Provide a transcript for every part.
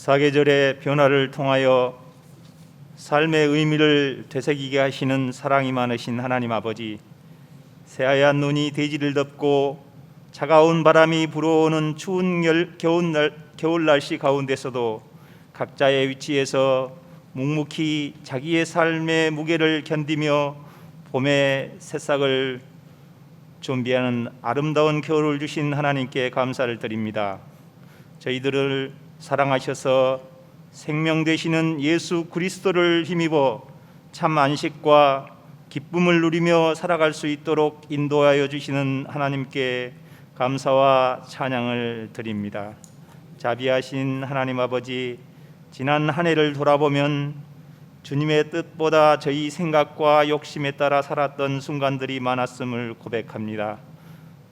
사계절의 변화를 통하여 삶의 의미를 되새기게 하시는 사랑이 많으신 하나님 아버지, 새하얀 눈이 대지를 덮고 차가운 바람이 불어오는 추운 겨울 날씨 가운데서도 각자의 위치에서 묵묵히 자기의 삶의 무게를 견디며 봄의 새싹을 준비하는 아름다운 겨울을 주신 하나님께 감사를 드립니다. 저희들을 사랑하셔서 생명 되시는 예수 그리스도를 힘입어 참 안식과 기쁨을 누리며 살아갈 수 있도록 인도하여 주시는 하나님께 감사와 찬양을 드립니다. 자비하신 하나님 아버지, 지난 한 해를 돌아보면 주님의 뜻보다 저희 생각과 욕심에 따라 살았던 순간들이 많았음을 고백합니다.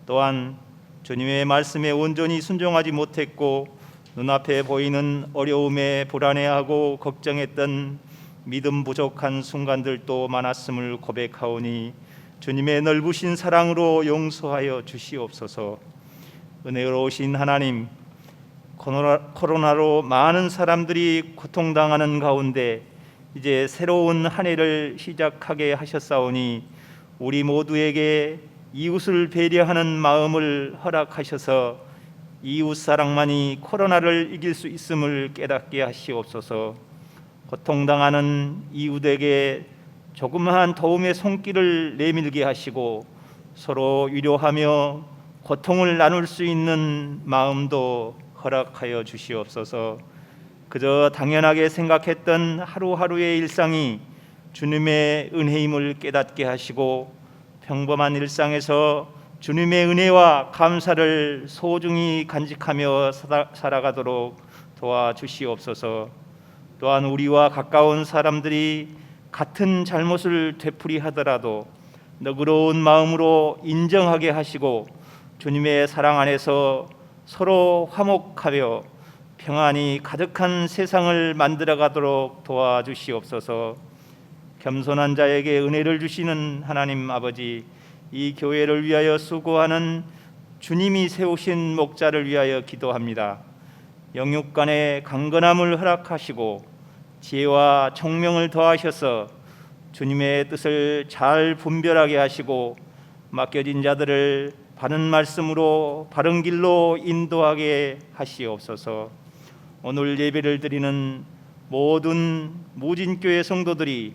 또한 주님의 말씀에 온전히 순종하지 못했고 눈앞에 보이는 어려움에 불안해하고 걱정했던 믿음 부족한 순간들도 많았음을 고백하오니 주님의 넓으신 사랑으로 용서하여 주시옵소서. 은혜로우신 하나님, 코로나로 많은 사람들이 고통당하는 가운데 이제 새로운 한 해를 시작하게 하셨사오니 우리 모두에게 이웃을 배려하는 마음을 허락하셔서 이웃 사랑만이 코로나를 이길 수 있음을 깨닫게 하시옵소서. 고통당하는 이웃에게 조그마한 도움의 손길을 내밀게 하시고 서로 위로하며 고통을 나눌 수 있는 마음도 허락하여 주시옵소서. 그저 당연하게 생각했던 하루하루의 일상이 주님의 은혜임을 깨닫게 하시고 평범한 일상에서 주님의 은혜와 감사를 소중히 간직하며 살아가도록 도와주시옵소서. 또한 우리와 가까운 사람들이 같은 잘못을 되풀이하더라도 너그러운 마음으로 인정하게 하시고 주님의 사랑 안에서 서로 화목하며 평안이 가득한 세상을 만들어가도록 도와주시옵소서. 겸손한 자에게 은혜를 주시는 하나님 아버지, 이 교회를 위하여 수고하는 주님이 세우신 목자를 위하여 기도합니다. 영육 간의 강건함을 허락하시고 지혜와 총명을 더하셔서 주님의 뜻을 잘 분별하게 하시고 맡겨진 자들을 바른 말씀으로 바른 길로 인도하게 하시옵소서. 오늘 예배를 드리는 모든 무진교회 성도들이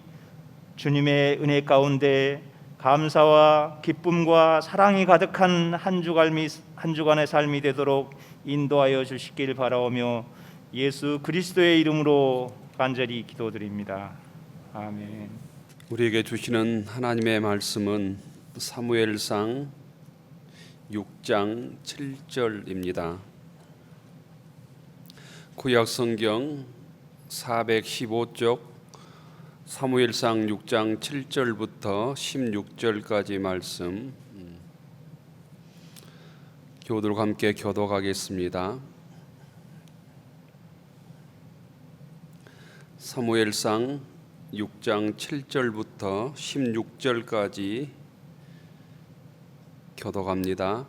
주님의 은혜 가운데 감사와 기쁨과 사랑이 가득한 한 주간의 삶이 되도록 인도하여 주시길 바라오며 예수 그리스도의 이름으로 간절히 기도드립니다. 아멘. 우리에게 주시는 하나님의 말씀은 사무엘상 6장 7절입니다. 구약 성경 415쪽 사무엘상 6장 7절부터 16절까지 말씀 교우들과 함께 교독하겠습니다. 사무엘상 6장 7절부터 16절까지 교독합니다.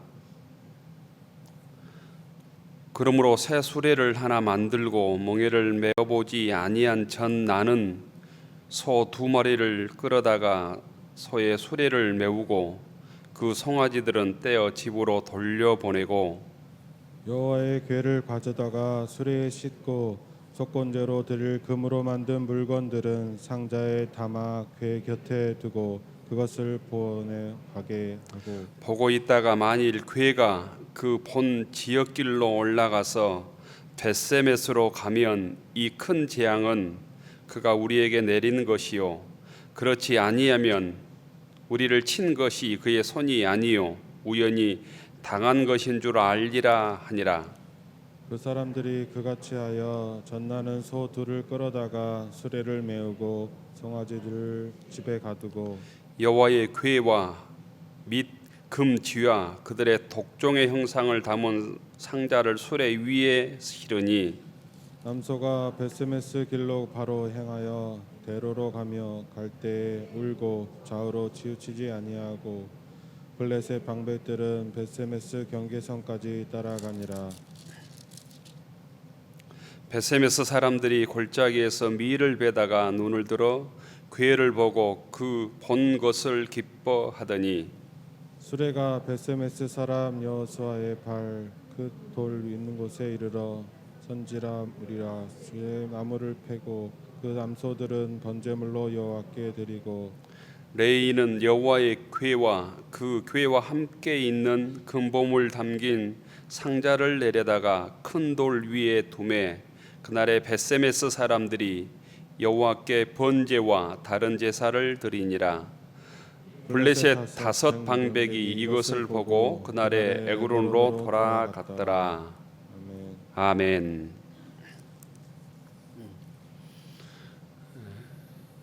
그러므로 새 수레를 하나 만들고 멍에를 메어보지 아니한 전 나는 소 2마리를 끌어다가 소의 수레를 메우고 그 송아지들은 떼어 집으로 돌려보내고 여호와의 궤를 가져다가 수레에 싣고 속건제로 드릴 금으로 만든 물건들은 상자에 담아 궤 곁에 두고 그것을 보내가게 하고 보고 있다가 만일 궤가 그 본 지역길로 올라가서 벳세메스로 가면 이 큰 재앙은 그가 우리에게 내리는 것이요 그렇지 아니하면 우리를 친 것이 그의 손이 아니요 우연히 당한 것인 줄 알리라 하니라. 그 사람들이 그같이 하여 전나는 소 2를 끌어다가 수레를 메우고 송아지들을 집에 가두고 여호와의 궤와 및 금쥐와 그들의 독종의 형상을 담은 상자를 수레 위에 실으니 남소가 벳세메스 길로 바로 행하여 대로로 가며 갈 때에 울고 좌우로 치우치지 아니하고 블레셋 방백들은 벳세메스 경계선까지 따라가니라. 베세메스 사람들이 골짜기에서 밀을 베다가 눈을 들어 괴를 보고 그 본 것을 기뻐하더니 수레가 베세메스 사람 여호수아의 발 그 돌 있는 곳에 이르러 선지라 무리라 수레 나무를 패고 그 남소들은 번제물로 여호와께 드리고 레이는 여호와의 궤와 그 궤와 함께 있는 금보물 담긴 상자를 내려다가 큰 돌 위에 두매 그날에 베세메스 사람들이 여호와께 번제와 다른 제사를 드리니라. 블레셋 5 방백이 이것을 보고 그날에 에그론으로 돌아갔더라. 아멘.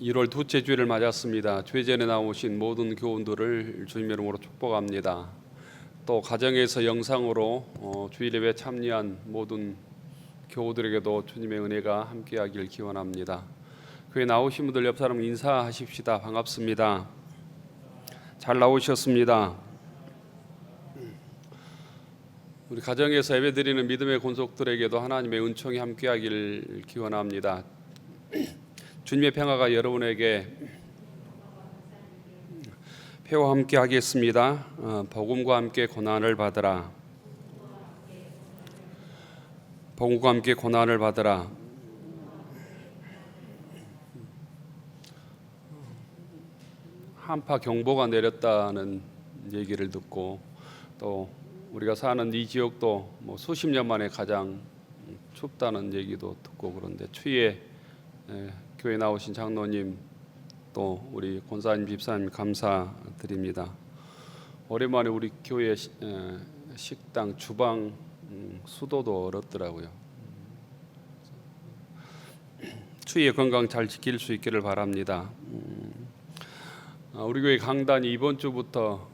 1월 둘째 주일을 맞았습니다. 주일전에 나오신 모든 교우들을 주님의 이름으로 축복합니다. 또 가정에서 영상으로 주일 예배 참여한 모든 교우들에게도 주님의 은혜가 함께하길 기원합니다. 교회 나오신 분들 옆 사람 인사하십시다. 반갑습니다. 잘 나오셨습니다. 우리 가정에서 예배드리는 믿음의 권속들에게도 하나님의 은총이 함께하길 기원합니다. 주님의 평화가 여러분에게 표와 함께 하겠습니다. 복음과 함께 고난을 받으라. 복음과 함께 고난을 받으라. 한파 경보가 내렸다는 얘기를 듣고 또 우리가 사는 이 지역도 뭐 수십 년 만에 가장 춥다는 얘기도 듣고 그런데 추위에 교회 나오신 장로님 또 우리 권사님 집사님 감사드립니다. 오랜만에 우리 교회 식당 주방 수도도 얼었더라고요. 추위에 건강 잘 지킬 수 있기를 바랍니다. 우리 교회 강단이 이번 주부터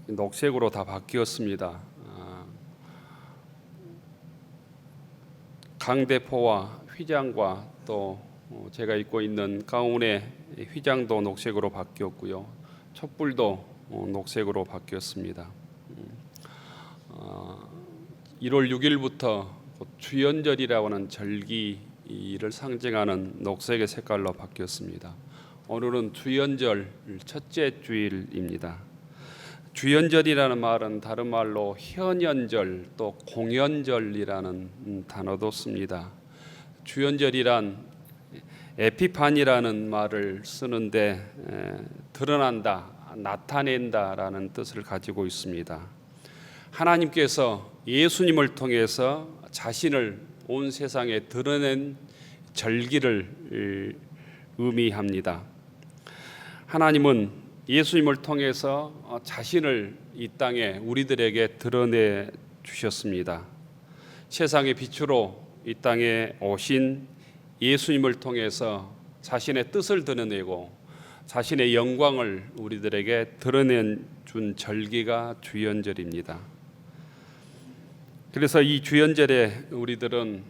녹색으로 다 바뀌었습니다. 강대포와 휘장과 또 제가 입고 있는 가운의 휘장도 녹색으로 바뀌었고요. 촛불도 녹색으로 바뀌었습니다. 1월 6일부터 주연절이라고 하는 절기를 상징하는 녹색의 색깔로 바뀌었습니다. 오늘은 주연절 첫째 주일입니다. 주연절이라는 말은 다른 말로 현연절 또 공연절이라는 단어도 씁니다. 주연절이란 에피판이라는 말을 쓰는데 드러난다, 나타낸다라는 뜻을 가지고 있습니다. 하나님께서 예수님을 통해서 자신을 온 세상에 드러낸 절기를 의미합니다. 하나님은 예수님을 통해서 자신을 이 땅에 우리들에게 드러내 주셨습니다. 세상의 빛으로 이 땅에 오신 예수님을 통해서 자신의 뜻을 드러내고 자신의 영광을 우리들에게 드러낸 준 절기가 주연절입니다. 그래서 이 주연절에 우리들은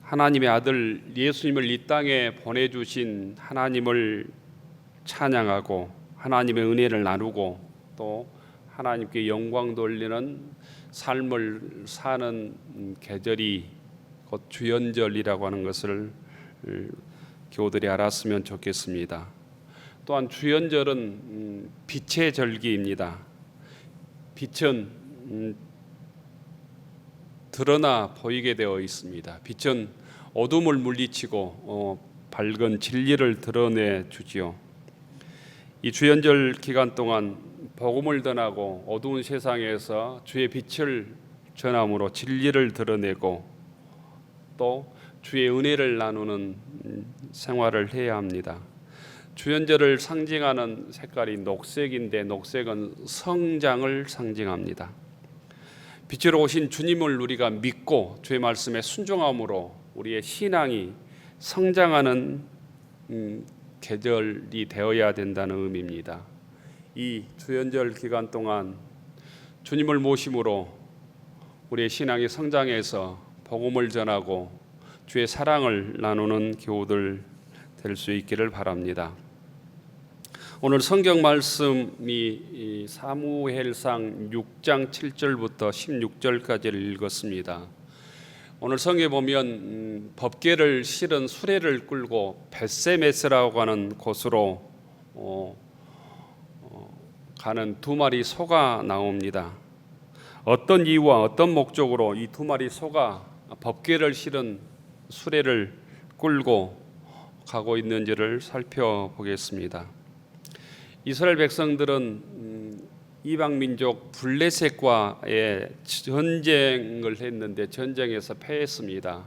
하나님의 아들 예수님을 이 땅에 보내주신 하나님을 찬양하고 하나님의 은혜를 나누고 또 하나님께 영광 돌리는 삶을 사는 계절이 곧 주연절이라고 하는 것을 교우들이 알았으면 좋겠습니다. 또한 주연절은 빛의 절기입니다. 빛은 드러나 보이게 되어 있습니다. 빛은 어둠을 물리치고 밝은 진리를 드러내 주지요. 이 주연절 기간 동안 복음을 전하고 어두운 세상에서 주의 빛을 전함으로 진리를 드러내고 또 주의 은혜를 나누는 생활을 해야 합니다. 주연절을 상징하는 색깔이 녹색인데 녹색은 성장을 상징합니다. 빛으로 오신 주님을 우리가 믿고 주의 말씀에 순종함으로 우리의 신앙이 성장하는 계절이 되어야 된다는 의미입니다. 이 주연절 기간 동안 주님을 모심으로 우리의 신앙이 성장해서 복음을 전하고 주의 사랑을 나누는 교우들 될 수 있기를 바랍니다. 오늘 성경 말씀이 사무엘상 6장 7절부터 16절까지를 읽었습니다. 오늘 성에 보면 법궤를 실은 수레를 끌고 벳세메스라고 하는 곳으로 가는 두 마리 소가 나옵니다. 어떤 이유와 어떤 목적으로 이 두 마리 소가 법궤를 실은 수레를 끌고 가고 있는지를 살펴보겠습니다. 이스라엘 백성들은 이방 민족 블레셋과의 전쟁을 했는데 전쟁에서 패했습니다.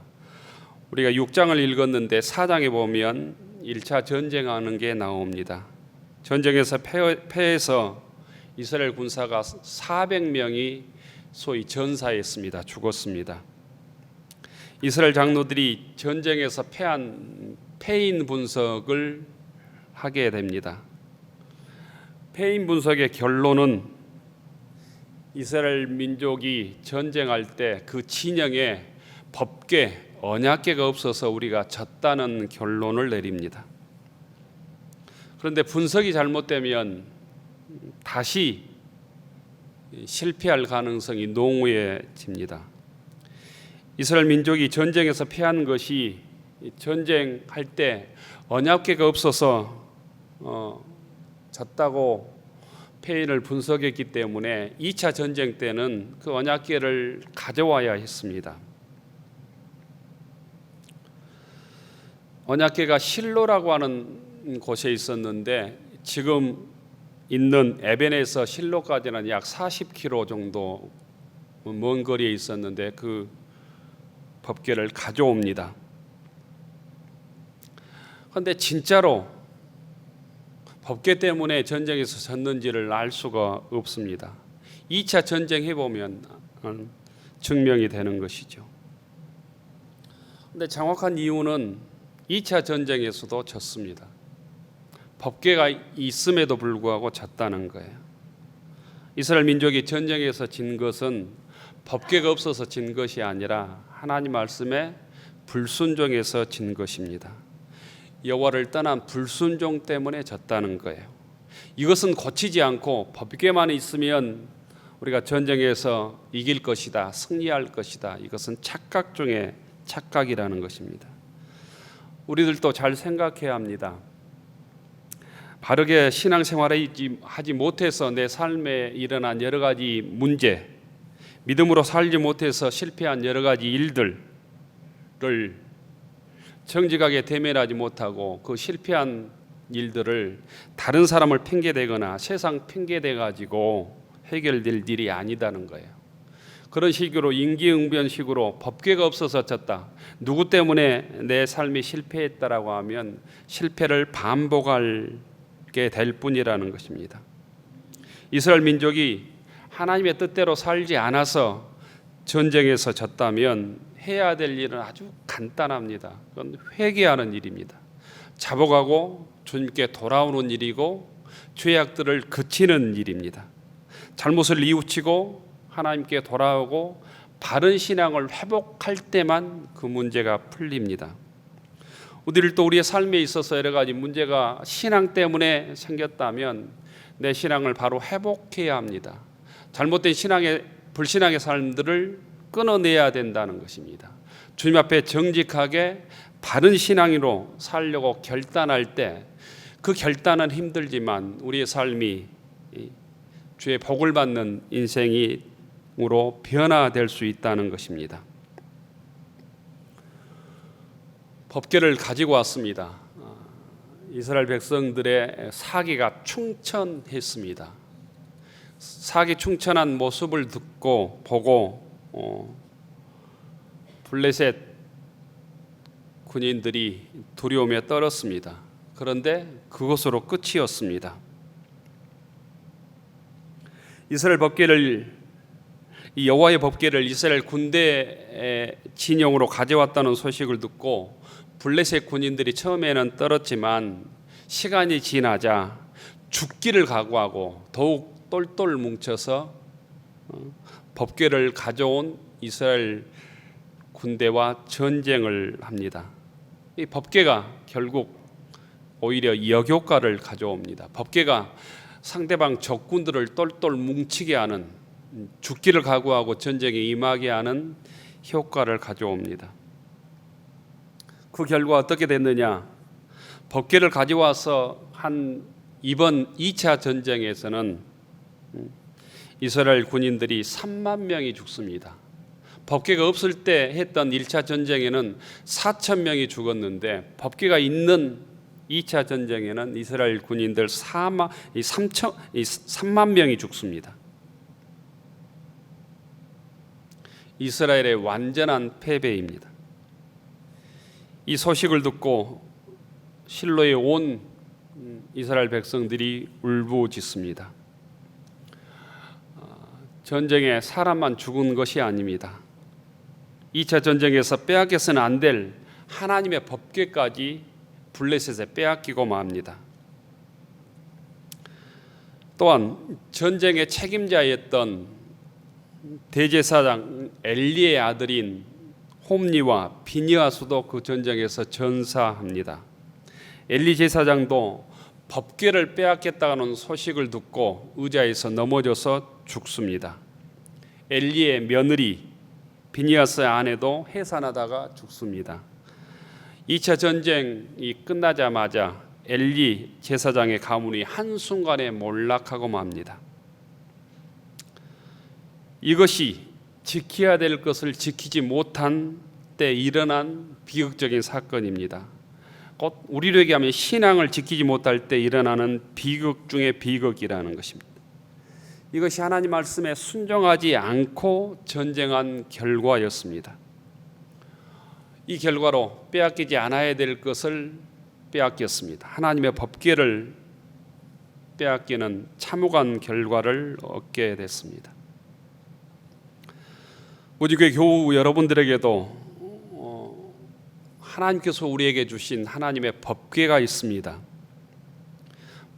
우리가 6장을 읽었는데 4장에 보면 1차 전쟁하는 게 나옵니다. 전쟁에서 패해서 이스라엘 군사가 400명이 소위 전사했습니다. 죽었습니다. 이스라엘 장로들이 전쟁에서 패한 패인 분석을 하게 됩니다. 패인 분석의 결론은 이스라엘 민족이 전쟁할 때 그 진영에 법궤, 언약궤가 없어서 우리가 졌다는 결론을 내립니다. 그런데 분석이 잘못되면 다시 실패할 가능성이 농후해집니다. 이스라엘 민족이 전쟁에서 패한 것이 전쟁할 때 언약궤가 없어서 졌다고 패인을 분석했기 때문에 2차 전쟁 때는 그 언약궤를 가져와야 했습니다. 언약궤가 실로라고 하는 곳에 있었는데 지금 있는 에벤에서 실로까지는 약 40km 정도 먼 거리에 있었는데 그 법궤를 가져옵니다. 그런데 진짜로 법궤 때문에 전쟁에서 졌는지를 알 수가 없습니다. 2차 전쟁 해보면 증명이 되는 것이죠. 그런데 정확한 이유는 2차 전쟁에서도 졌습니다. 법궤가 있음에도 불구하고 졌다는 거예요. 이스라엘 민족이 전쟁에서 진 것은 법궤가 없어서 진 것이 아니라 하나님 말씀에 불순종해서 진 것입니다. 여호와를 떠난 불순종 때문에 졌다는 거예요. 이것은 고치지 않고 법궤만 있으면 우리가 전쟁에서 이길 것이다, 승리할 것이다. 이것은 착각 중에 착각이라는 것입니다. 우리들도 잘 생각해야 합니다. 바르게 신앙생활을 하지 못해서 내 삶에 일어난 여러 가지 문제, 믿음으로 살지 못해서 실패한 여러 가지 일들을 정직하게 대면하지 못하고 그 실패한 일들을 다른 사람을 핑계대거나 세상 핑계대 가지고 해결될 일이 아니다는 거예요. 그런 식으로 임기응변식으로 법궤가 없어서 졌다, 누구 때문에 내 삶이 실패했다라고 하면 실패를 반복하게 될 뿐이라는 것입니다. 이스라엘 민족이 하나님의 뜻대로 살지 않아서 전쟁에서 졌다면 해야 될 일은 아주 간단합니다. 그건 회개하는 일입니다. 자복하고 주님께 돌아오는 일이고 죄악들을 그치는 일입니다. 잘못을 뉘우치고 하나님께 돌아오고 바른 신앙을 회복할 때만 그 문제가 풀립니다. 우리들도 우리의 삶에 있어서 여러 가지 문제가 신앙 때문에 생겼다면 내 신앙을 바로 회복해야 합니다. 잘못된 불신앙의 삶들을 끊어내야 된다는 것입니다. 주님 앞에 정직하게 바른 신앙으로 살려고 결단할 때 그 결단은 힘들지만 우리의 삶이 주의 복을 받는 인생으로 변화될 수 있다는 것입니다. 법궤를 가지고 왔습니다. 이스라엘 백성들의 사기가 충천했습니다. 사기 충천한 모습을 보고 블레셋 군인들이 두려움에 떨었습니다. 그런데 그것으로 끝이었습니다. 이 여호와의 법궤를 이스라엘 군대의 진영으로 가져왔다는 소식을 듣고 블레셋 군인들이 처음에는 떨었지만 시간이 지나자 죽기를 각오하고 더욱 똘똘 뭉쳐서 법궤를 가져온 이스라엘 군대와 전쟁을 합니다. 이 법궤가 결국 오히려 역효과를 가져옵니다. 법궤가 상대방 적군들을 똘똘 뭉치게 하는, 죽기를 각오하고 전쟁에 임하게 하는 효과를 가져옵니다. 그 결과 어떻게 됐느냐? 법궤를 가져와서 한 이번 2차 전쟁에서는 이스라엘 군인들이 3만 명이 죽습니다. 법궤가 없을 때 했던 1차 전쟁에는 4천 명이 죽었는데 법궤가 있는 2차 전쟁에는 이스라엘 군인들 3만 명이 죽습니다. 이스라엘의 완전한 패배입니다. 이 소식을 듣고 실로에 온 이스라엘 백성들이 울부짖습니다. 전쟁에 사람만 죽은 것이 아닙니다. 2차 전쟁에서 빼앗겨서는 안 될 하나님의 법궤까지 블레셋에 빼앗기고 맙니다. 또한 전쟁의 책임자였던 대제사장 엘리의 아들인 홈리와 비니아스도 그 전쟁에서 전사합니다. 엘리 제사장도 법궤를 빼앗겠다는 소식을 듣고 의자에서 넘어져서 죽습니다. 엘리의 며느리 비니아스의 아내도 해산하다가 죽습니다. 2차 전쟁이 끝나자마자 엘리 제사장의 가문이 한순간에 몰락하고 맙니다. 이것이 지켜야 될 것을 지키지 못한 때 일어난 비극적인 사건입니다. 곧 우리로 얘기하면 신앙을 지키지 못할 때 일어나는 비극 중의 비극이라는 것입니다. 이것이 하나님 말씀에 순종하지 않고 전쟁한 결과였습니다. 이 결과로 빼앗기지 않아야 될 것을 빼앗겼습니다. 하나님의 법궤를 빼앗기는 참혹한 결과를 얻게 됐습니다. 우리교회 교우 여러분들에게도 하나님께서 우리에게 주신 하나님의 법궤가 있습니다.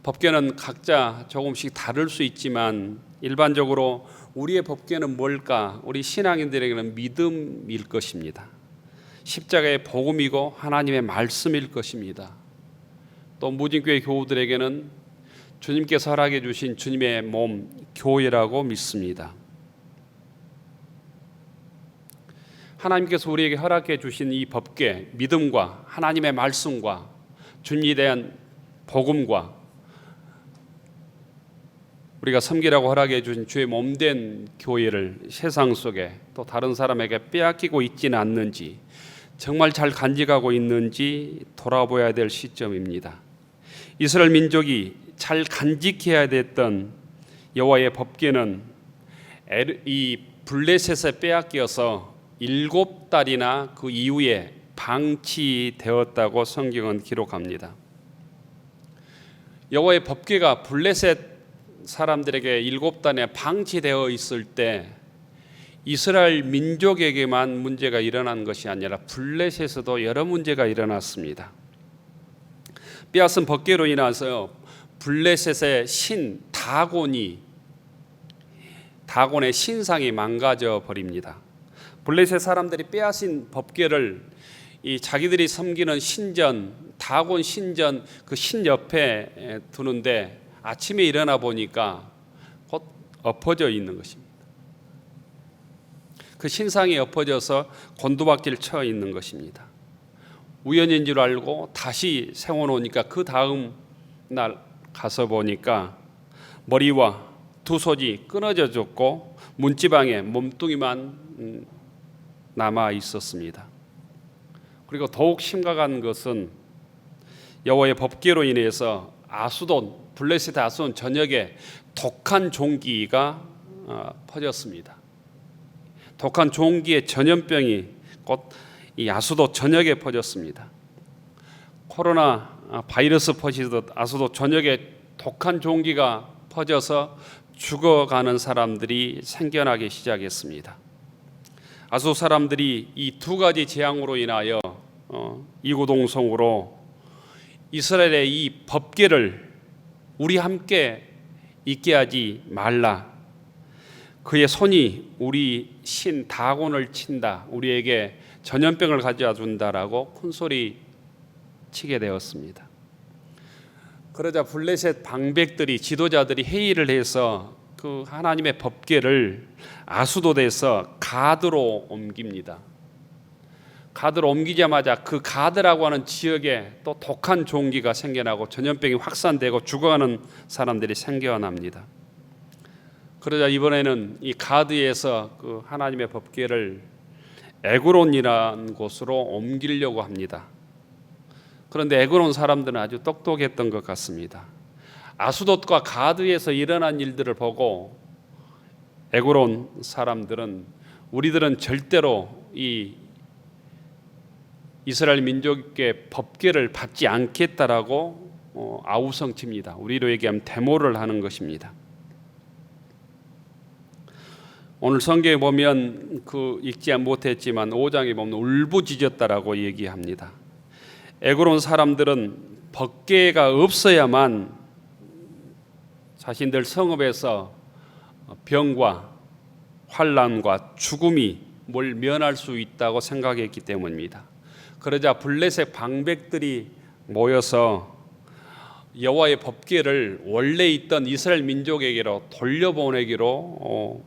법궤는 각자 조금씩 다를 수 있지만 일반적으로 우리의 법궤는 뭘까? 우리 신앙인들에게는 믿음일 것입니다. 십자가의 복음이고 하나님의 말씀일 것입니다. 또 무진교회 교우들에게는 주님께서 허락해 주신 주님의 몸 교회라고 믿습니다. 하나님께서 우리에게 허락해 주신 이 법궤, 믿음과 하나님의 말씀과 주님에 대한 복음과 우리가 섬기라고 허락해 주신 주의 몸된 교회를 세상 속에 또 다른 사람에게 빼앗기고 있지는 않는지, 정말 잘 간직하고 있는지 돌아보아야 될 시점입니다. 이스라엘 민족이 잘 간직해야 됐던 여호와의 법궤는 이 블레셋에 빼앗겨서 7달이나 그 이후에 방치되었다고 성경은 기록합니다. 여호와의 법궤가 블레셋 사람들에게 7달에 방치되어 있을 때 이스라엘 민족에게만 문제가 일어난 것이 아니라 블레셋에도 여러 문제가 일어났습니다. 빼앗은 법궤로 인해서 블레셋의 신 다곤의 신상이 망가져 버립니다. 블레셋 사람들이 빼앗은 법궤를 이 자기들이 섬기는 신전, 다곤 신전 그 신 옆에 두는데 아침에 일어나 보니까 곧 엎어져 있는 것입니다. 그 신상이 엎어져서 곤두박질 쳐 있는 것입니다. 우연인 줄 알고 다시 세워놓으니까 그 다음 날 가서 보니까 머리와 두 손이 끊어졌고 문지방에 몸뚱이만 남아 있었습니다. 그리고 더욱 심각한 것은 여호와의 법궤로 인해서 블레셋 아수돈 전역에 독한 종기가 퍼졌습니다. 독한 종기의 전염병이 곧 이 아수도 전역에 퍼졌습니다. 코로나 바이러스 퍼지듯 아수도 전역에 독한 종기가 퍼져서 죽어가는 사람들이 생겨나기 시작했습니다. 아수 사람들이 이 두 가지 재앙으로 인하여 이구동성으로 이스라엘의 이 법궤를 우리 함께 있게 하지 말라. 그의 손이 우리 신 다곤을 친다. 우리에게 전염병을 가져와 준다라고 큰소리 치게 되었습니다. 그러자 블레셋 방백들이 지도자들이 회의를 해서 그 하나님의 법궤를 아수도에서 가드로 옮깁니다. 가드로 옮기자마자 그 가드라고 하는 지역에 또 독한 종기가 생겨나고 전염병이 확산되고 죽어가는 사람들이 생겨납니다. 그러자 이번에는 이 가드에서 그 하나님의 법궤를 에그론이라는 곳으로 옮기려고 합니다. 그런데 에그론 사람들은 아주 똑똑했던 것 같습니다. 아수돗과 가드에서 일어난 일들을 보고 에그론 사람들은 우리들은 절대로 이 이스라엘 민족의 법궤를 받지 않겠다라고 아우성칩니다. 우리로 얘기하면 데모를 하는 것입니다. 오늘 성경에 보면 그 읽지 못했지만 5장에 보면 울부짖었다라고 얘기합니다. 에그론 사람들은 법궤가 없어야만 자신들 성읍에서 병과 환난과 죽음이 뭘 면할 수 있다고 생각했기 때문입니다. 그러자 블레셋 방백들이 모여서 여호와의 법궤를 원래 있던 이스라엘 민족에게로 돌려보내기로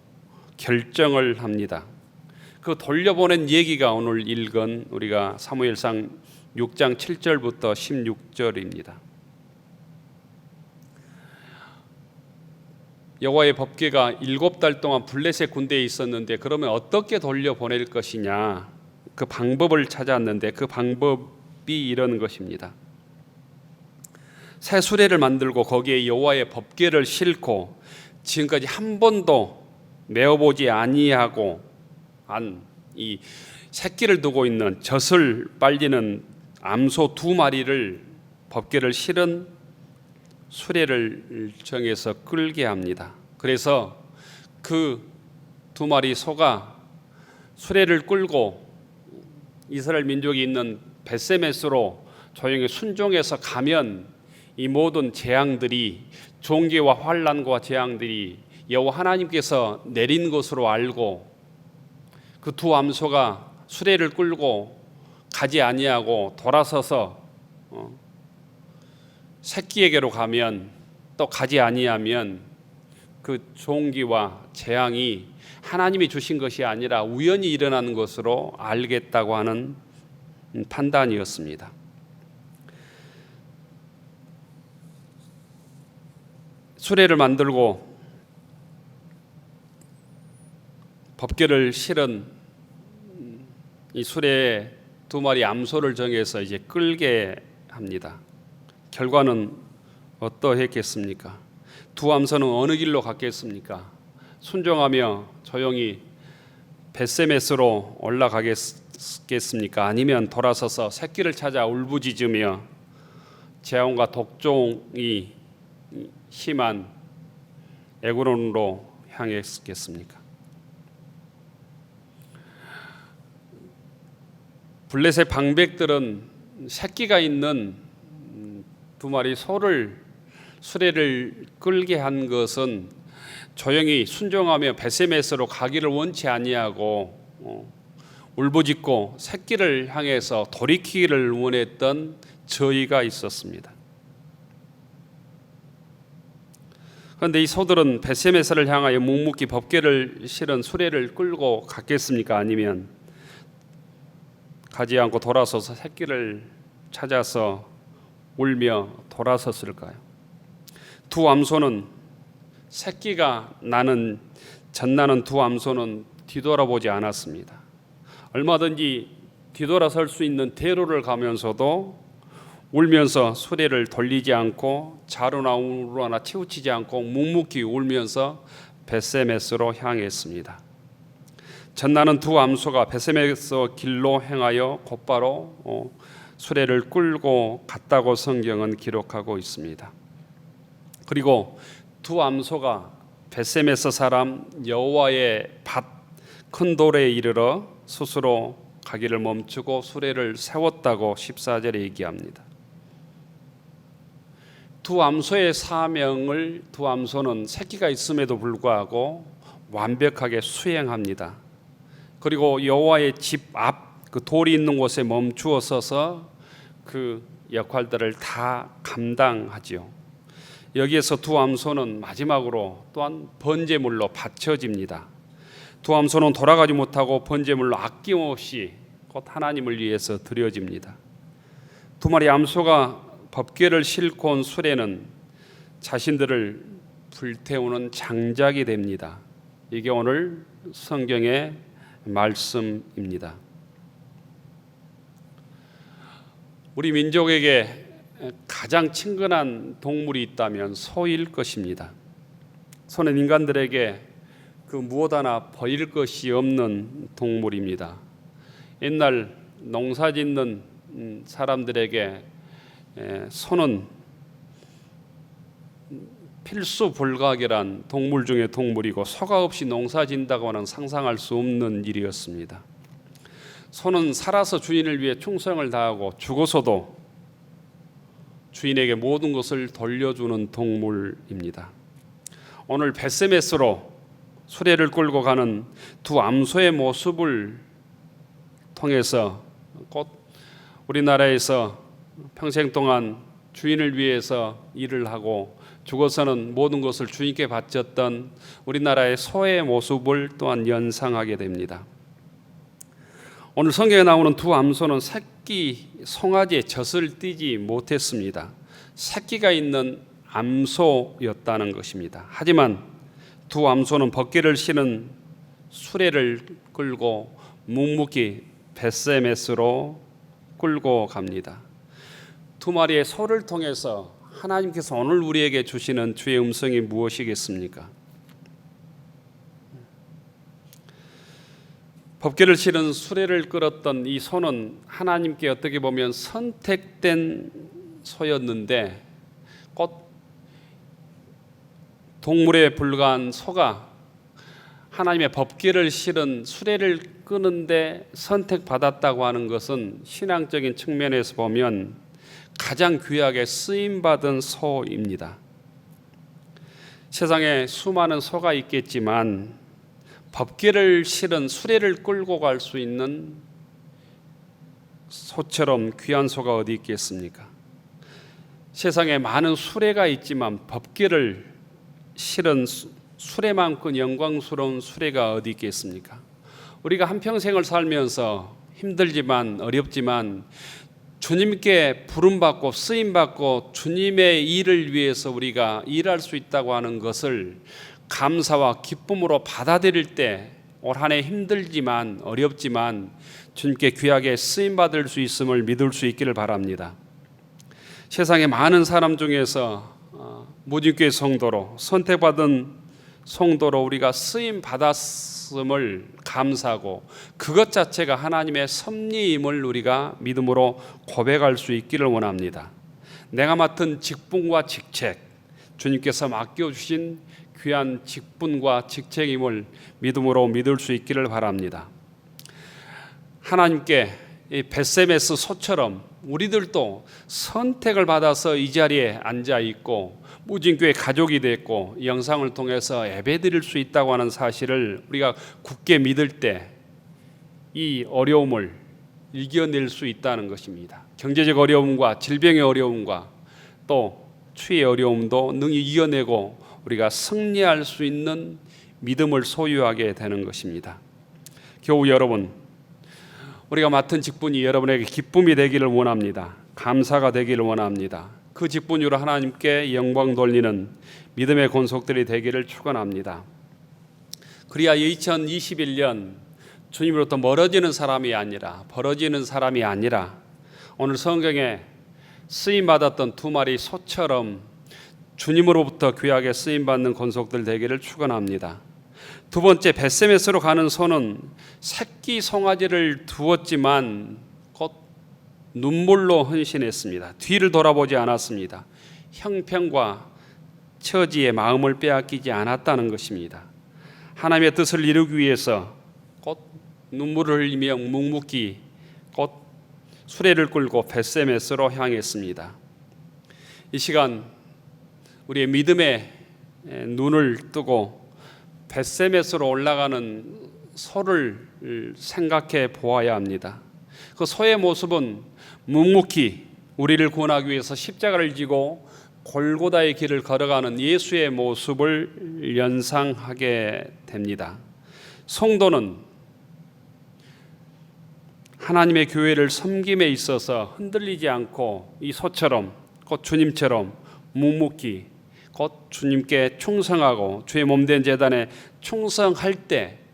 결정을 합니다. 그 돌려보낸 얘기가 오늘 읽은 우리가 사무엘상 6장 7절부터 16절입니다. 여호와의 법궤가 7달 동안 블레셋 군대에 있었는데 그러면 어떻게 돌려보낼 것이냐, 그 방법을 찾았는데 그 방법이 이런 것입니다. 새 수레를 만들고 거기에 여호와의 법궤를 싣고 지금까지 한 번도 메어보지 아니하고 한 이 새끼를 두고 있는 젖을 빨리는 암소 2마리를 법궤를 실은 수레를 정해서 끌게 합니다. 그래서 그 2마리 소가 수레를 끌고 이스라엘 민족이 있는 벳세메스로 조용히 순종해서 가면 이 모든 재앙들이, 종기와 환난과 재앙들이 여호와 하나님께서 내린 것으로 알고 그 2 암소가 수레를 끌고 가지 아니하고 돌아서서 새끼에게로 가면, 또 가지 아니하면 그 종기와 재앙이 하나님이 주신 것이 아니라 우연히 일어나는 것으로 알겠다고 하는 판단이었습니다. 수레를 만들고 법궤를 실은 이 수레에 2마리 암소를 정해서 이제 끌게 합니다. 결과는 어떠했겠습니까? 2 암소는 어느 길로 갔겠습니까? 순종하며 조용히 벳세메스로 올라가겠습니까? 아니면 돌아서서 새끼를 찾아 울부짖으며 재앙과 독종이 심한 에그론으로 향했겠습니까? 블레셋 방백들은 새끼가 있는 2마리 소를 수레를 끌게 한 것은 조용히 순종하며 벳세메스로 가기를 원치 아니하고 울부짖고 새끼를 향해서 돌이키기를 원했던 저희가 있었습니다. 그런데 이 소들은 벳세메스를 향하여 묵묵히 법궤를 실은 수레를 끌고 갔겠습니까? 아니면 가지 않고 돌아서서 새끼를 찾아서 울며 돌아섰을까요? 2 암소는 새끼가 나는 젖나는 2 암소는 뒤돌아보지 않았습니다. 얼마든지 뒤돌아설 수 있는 대로를 가면서도 울면서 수레를 돌리지 않고 자루나 우루나 치우치지 않고 묵묵히 울면서 벳세메스로 향했습니다. 젖나는 2 암소가 벳세메스 길로 행하여 곧바로 수레를 끌고 갔다고 성경은 기록하고 있습니다. 그리고 2 암소가 벳세메스 사람 여호와의 밭 큰 돌에 이르러 스스로 가기를 멈추고 수레를 세웠다고 14절에 얘기합니다. 2 암소의 사명을 2 암소는 새끼가 있음에도 불구하고 완벽하게 수행합니다. 그리고 여호와의 집 앞 그 돌이 있는 곳에 멈추어 서서 그 역할들을 다 감당하지요. 여기에서 두 암소는 마지막으로 또한 번제물로 바쳐집니다. 두 암소는 돌아가지 못하고 번제물로 아낌없이 곧 하나님을 위해서 드려집니다. 두 마리 암소가 법궤를 싣고 온 수레는 자신들을 불태우는 장작이 됩니다. 이게 오늘 성경의 말씀입니다. 우리 민족에게 가장 친근한 동물이 있다면 소일 것입니다. 소는 인간들에게 그 무엇 하나 버릴 것이 없는 동물입니다. 옛날 농사짓는 사람들에게 소는 필수 불가결한 동물 중의 동물이고 소가 없이 농사진다고는 상상할 수 없는 일이었습니다. 소는 살아서 주인을 위해 충성을 다하고 죽어서도 주인에게 모든 것을 돌려주는 동물입니다. 오늘 벳세메스로 수레를 끌고 가는 두 암소의 모습을 통해서 곧 우리나라에서 평생 동안 주인을 위해서 일을 하고 죽어서는 모든 것을 주인께 바쳤던 우리나라의 소의 모습을 또한 연상하게 됩니다. 오늘 성경에 나오는 두 암소는 새끼 송아지의 젖을 띠지 못했습니다. 새끼가 있는 암소였다는 것입니다. 하지만 두 암소는 법궤를 실은 수레를 끌고 묵묵히 벳세메스로 끌고 갑니다. 두 마리의 소를 통해서 하나님께서 오늘 우리에게 주시는 주의 음성이 무엇이겠습니까? 법궤를 실은 수레를 끌었던 이 소는 하나님께 어떻게 보면 선택된 소였는데 곧 동물에 불과한 소가 하나님의 법궤를 실은 수레를 끄는데 선택받았다고 하는 것은 신앙적인 측면에서 보면 가장 귀하게 쓰임받은 소입니다. 세상에 수많은 소가 있겠지만 법궤를 실은 수레를 끌고 갈 수 있는 소처럼 귀한 소가 어디 있겠습니까? 세상에 많은 수레가 있지만 법궤를 실은 수레만큼 영광스러운 수레가 어디 있겠습니까? 우리가 한평생을 살면서 힘들지만 어렵지만 주님께 부름받고 쓰임받고 주님의 일을 위해서 우리가 일할 수 있다고 하는 것을 감사와 기쁨으로 받아들일 때 올 한 해 힘들지만 어렵지만 주님께 귀하게 쓰임받을 수 있음을 믿을 수 있기를 바랍니다. 세상에 많은 사람 중에서 무진교회 성도로 선택받은 성도로 우리가 쓰임 받았음을 감사하고 그것 자체가 하나님의 섭리임을 우리가 믿음으로 고백할 수 있기를 원합니다. 내가 맡은 직분과 직책, 주님께서 맡겨주신 귀한 직분과 직책임을 믿음으로 믿을 수 있기를 바랍니다. 하나님께 이 벳세메스 소처럼 우리들도 선택을 받아서 이 자리에 앉아 있고 무진교회 가족이 됐고 영상을 통해서 예배드릴 수 있다고 하는 사실을 우리가 굳게 믿을 때 이 어려움을 이겨낼 수 있다는 것입니다. 경제적 어려움과 질병의 어려움과 또 추위의 어려움도 능히 이겨내고 우리가 승리할 수 있는 믿음을 소유하게 되는 것입니다. 교우 여러분, 우리가 맡은 직분이 여러분에게 기쁨이 되기를 원합니다. 감사가 되기를 원합니다. 그 직분으로 하나님께 영광 돌리는 믿음의 권속들이 되기를 축원합니다. 그래야 2021년 주님으로부터 멀어지는 사람이 아니라 벌어지는 사람이 아니라 오늘 성경에 쓰임받았던 두 마리 소처럼 주님으로부터 귀하게 쓰임받는 권속들 되기를 축원합니다. 두 번째, 벳세메스로 가는 소는 새끼 송아지를 두었지만 곧 눈물로 헌신했습니다. 뒤를 돌아보지 않았습니다. 형편과 처지의 마음을 빼앗기지 않았다는 것입니다. 하나님의 뜻을 이루기 위해서 곧 눈물을 흘리며 묵묵히 곧 수레를 끌고 벳세메스로 향했습니다. 이 시간 우리의 믿음의 눈을 뜨고 벳세메스로 올라가는 소를 생각해 보아야 합니다. 그 소의 모습은 묵묵히 우리를 구원하기 위해서 십자가를 지고 골고다의 길을 걸어가는 예수의 모습을 연상하게 됩니다. 성도는 하나님의 교회를 섬김에 있어서 흔들리지 않고 이 소처럼 곧 주님처럼 묵묵히 곧 주님께 충성하고 주의 몸된 제단에 충성할 때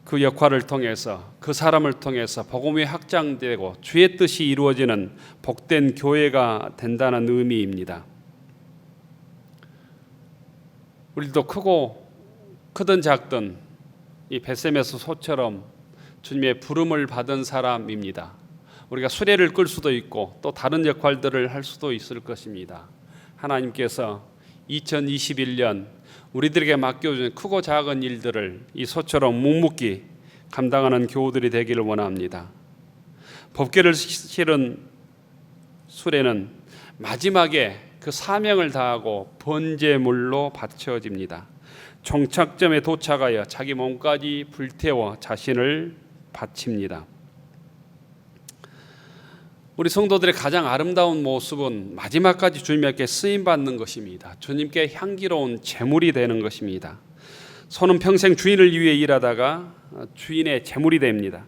그 역할을 통해서 그 사람을 통해서 복음이 확장되고 주의 뜻이 이루어지는 복된 교회가 된다는 의미입니다. 우리도 크든 작든 이 벳세메스 소처럼 주님의 부름을 받은 사람입니다. 우리가 수레를 끌 수도 있고 또 다른 역할들을 할 수도 있을 것입니다. 하나님께서 2021년 우리들에게 맡겨준 크고 작은 일들을 이 소처럼 묵묵히 감당하는 교우들이 되기를 원합니다. 법궤를 실은 수레는 마지막에 그 사명을 다하고 번제물로 바쳐집니다. 종착점에 도착하여 자기 몸까지 불태워 자신을 바칩니다. 우리 성도들의 가장 아름다운 모습은 마지막까지 주님께 쓰임받는 것입니다. 주님께 향기로운 제물이 되는 것입니다. 소는 평생 주인을 위해 일하다가 주인의 제물이 됩니다.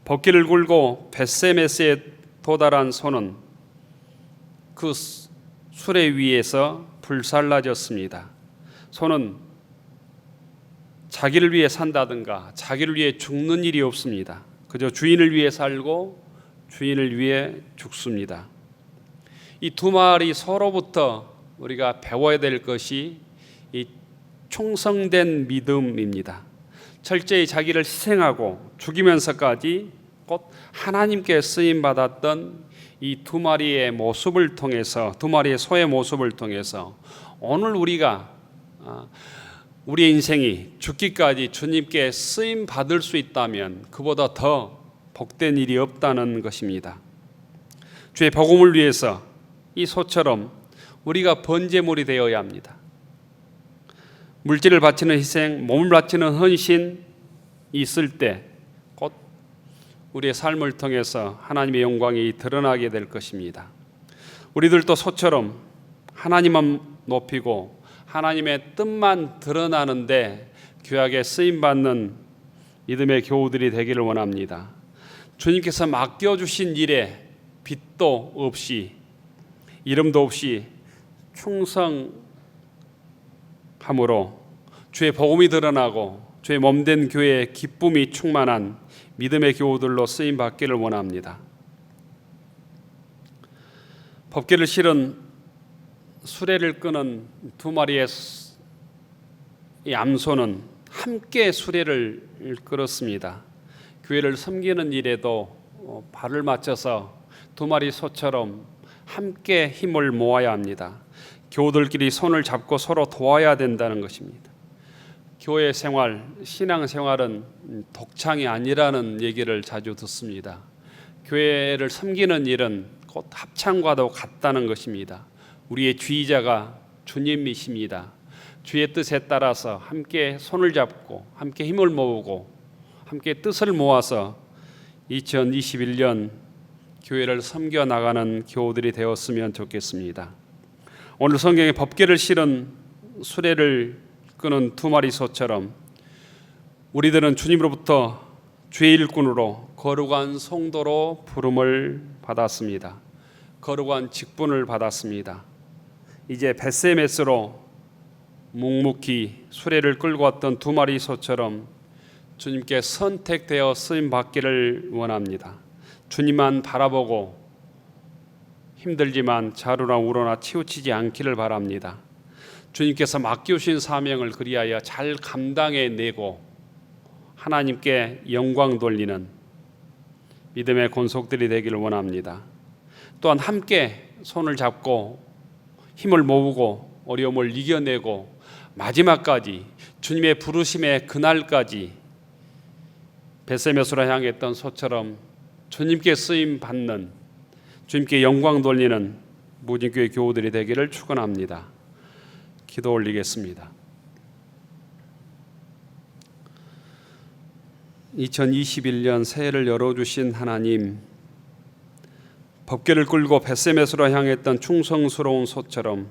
법궤를 굴고 벳세메스에 도달한 소는 그 수레 위에서 불살라졌습니다. 소는 자기를 위해 산다든가 자기를 위해 죽는 일이 없습니다. 그저 주인을 위해 살고 주인을 위해 죽습니다. 이 두 마리 서로부터 우리가 배워야 될 것이 이 충성된 믿음입니다. 철저히 자기를 희생하고 죽이면서까지 곧 하나님께 쓰임 받았던 이 두 마리의 모습을 통해서, 두 마리의 소의 모습을 통해서 오늘 우리가 우리의 인생이 죽기까지 주님께 쓰임 받을 수 있다면 그보다 더 복된 일이 없다는 것입니다. 주의 복음을 위해서 이 소처럼 우리가 번제물이 되어야 합니다. 물질을 바치는 희생, 몸을 바치는 헌신이 있을 때 곧 우리의 삶을 통해서 하나님의 영광이 드러나게 될 것입니다. 우리들도 소처럼 하나님만 높이고 하나님의 뜻만 드러나는데 귀하게 쓰임받는 믿음의 교우들이 되기를 원합니다. 주님께서 맡겨주신 일에 빚도 없이 이름도 없이 충성함으로 주의 복음이 드러나고 주의 몸된 교회의 기쁨이 충만한 믿음의 교우들로 쓰임받기를 원합니다. 법궤를 실은 수레를 끄는 두 마리의 이 암소는 함께 수레를 끌었습니다. 교회를 섬기는 일에도 발을 맞춰서 두 마리 소처럼 함께 힘을 모아야 합니다. 교우들끼리 손을 잡고 서로 도와야 된다는 것입니다. 교회 생활, 신앙 생활은 독창이 아니라는 얘기를 자주 듣습니다. 교회를 섬기는 일은 곧 합창과도 같다는 것입니다. 우리의 주의자가 주님이십니다. 주의 뜻에 따라서 함께 손을 잡고 함께 힘을 모으고 함께 뜻을 모아서 2021년 교회를 섬겨 나가는 교우들이 되었으면 좋겠습니다. 오늘 성경에 법궤를 실은 수레를 끄는 두 마리 소처럼 우리들은 주님으로부터 주의 일꾼으로 거룩한 성도로 부름을 받았습니다. 거룩한 직분을 받았습니다. 이제 벳세메스로 묵묵히 수레를 끌고 왔던 두 마리 소처럼 주님께 선택되어 쓰임 받기를 원합니다. 주님만 바라보고 힘들지만 자루나 우러나 치우치지 않기를 바랍니다. 주님께서 맡겨주신 사명을 그리하여 잘 감당해내고 하나님께 영광 돌리는 믿음의 권속들이 되기를 원합니다. 또한 함께 손을 잡고 힘을 모으고 어려움을 이겨내고 마지막까지 주님의 부르심의 그날까지 벳세메스로 향했던 소처럼 주님께 쓰임 받는, 주님께 영광 돌리는 무진교회 교우들이 되기를 축원합니다. 기도 올리겠습니다. 2021년 새해를 열어주신 하나님, 법궤를 끌고 벳세메스로 향했던 충성스러운 소처럼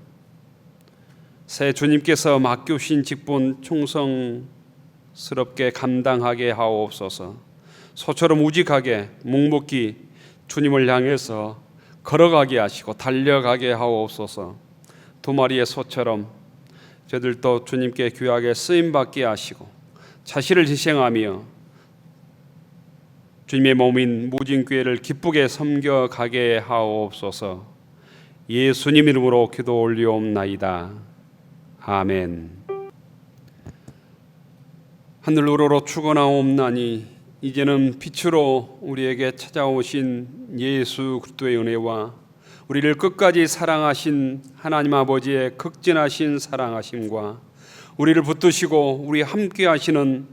새 주님께서 맡겨주신 직분 충성스럽게 감당하게 하옵소서. 소처럼 우직하게 묵묵히 주님을 향해서 걸어가게 하시고 달려가게 하옵소서. 두 마리의 소처럼 저들도 주님께 귀하게 쓰임받게 하시고 자신을 희생하며 주님의 몸인 무진교회를 기쁘게 섬겨가게 하옵소서. 예수님 이름으로 기도 올리옵나이다. 아멘. 하늘 우러러 축원하옵나니 이제는 빛으로 우리에게 찾아오신 예수 그리스도의 은혜와 우리를 끝까지 사랑하신 하나님 아버지의 극진하신 사랑하심과 우리를 붙드시고 우리 함께 하시는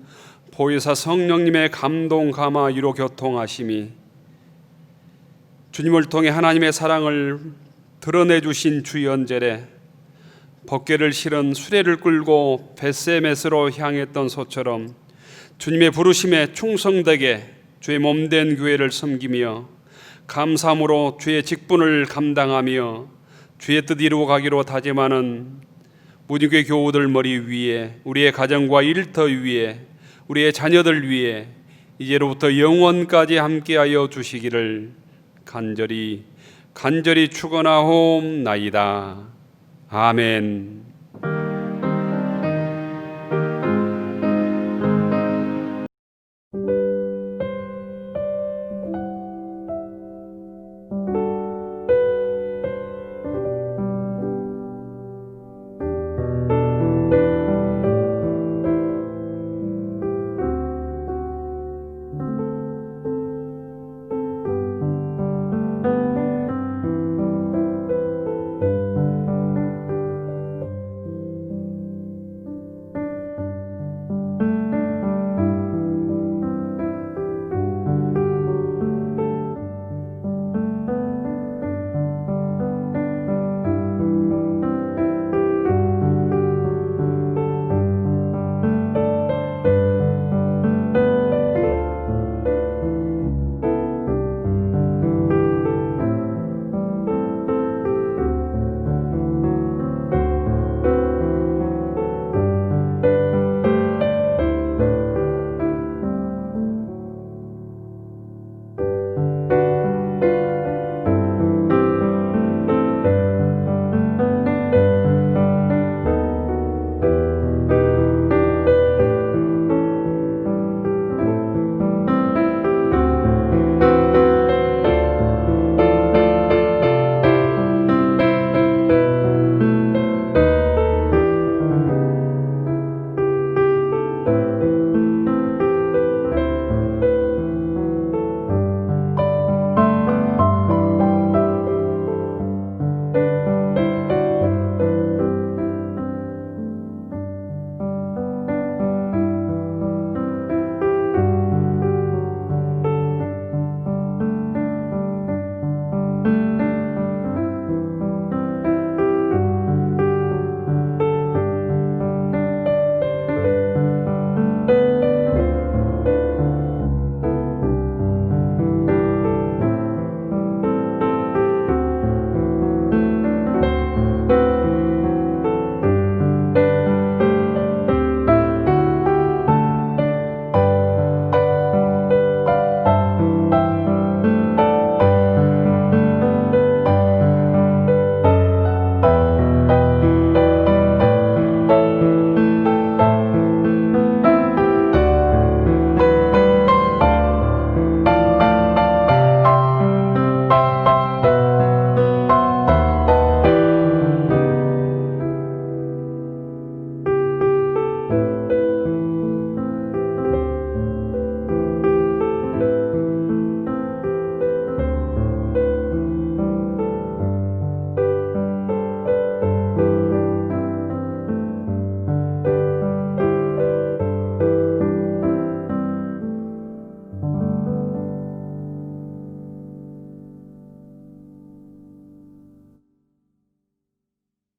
보혜사 성령님의 감동 감화 위로 교통하심이 주님을 통해 하나님의 사랑을 드러내 주신 주연절에 법궤를 실은 수레를 끌고 벳세메스로 향했던 소처럼 주님의 부르심에 충성되게 주의 몸된 교회를 섬기며 감사함으로 주의 직분을 감당하며 주의 뜻 이루어가기로 다짐하는 무진교회 교우들 머리 위에, 우리의 가정과 일터 위에, 우리의 자녀들 위에 이제로부터 영원까지 함께하여 주시기를 간절히 축원하옵나이다. 아멘.